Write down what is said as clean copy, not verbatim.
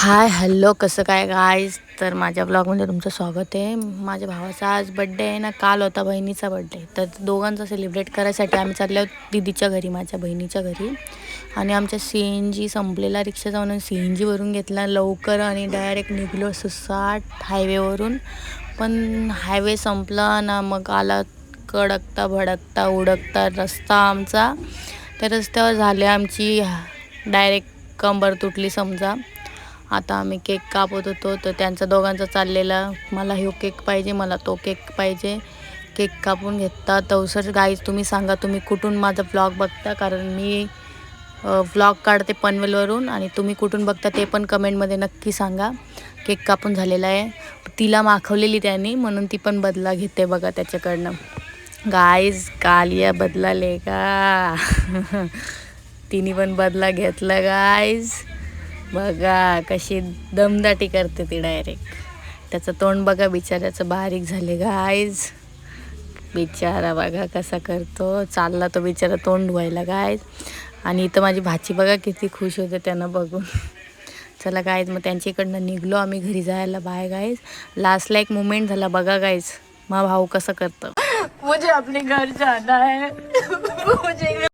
Hi hello कसं काय guys. तर माझ्या ब्लॉगमध्ये तुमचं स्वागत आहे. माझ्या भावाचा आज बड्डे आहे ना, काल होता बहिणीचा बड्डे. तर दोघांचा सेलिब्रेट करायसाठी आम्ही चाललो दीदीच्या घरी, माझ्या बहिणीच्या घरी. आणि आमच्या सी एन जी संपलेला रिक्षा जाऊन सी एन जीवरून घेतला लवकर आणि डायरेक्ट निघलो सुसाट हायवेवरून. पण हायवे संपला ना, मग आला कडकता भडकता उडकता रस्ता आमचा. त्या रस्त्यावर झाले आमची डायरेक्ट कंबर तुटली समजा. आता आम्ही केक कापत होतो, तर त्यांचा दोघांचा चाललेला, मला ह्यो केक पाहिजे, मला तो केक पाहिजे. केक कापून घेता तवसर गाईज तुम्ही सांगा तुम्ही कुठून माझा व्लॉग बघता, कारण मी व्लॉग काढते पनवेलवरून. आणि तुम्ही कुठून बघता ते पण कमेंटमध्ये नक्की सांगा. केक कापून झालेला आहे, तिला माखवलेली त्यांनी म्हणून ती पण बदला घेते बघा त्याच्याकडनं. गाईज कालिया बदलाले का तिने पण बदला घेतला गाईज. बघा कशी दमदाटी करते ती डायरेक्ट. त्याचं तोंड बघा बिचाऱ्याचं बारीक झाले गाईज. बिचारा बघा कसा करतो, चालला तो बिचारा तोंड धुवायला गाईज. आणि इथं माझी भाची बघा किती खुश होते त्यांना बघून. चला गाईज मग त्यांच्याकडनं निघलो आम्ही घरी जायला. Bye guys. लास्टला एक मुमेंट झाला बघा गाईज, मग भाऊ कसं करतं. मुझे अपने घर जाना है मुझे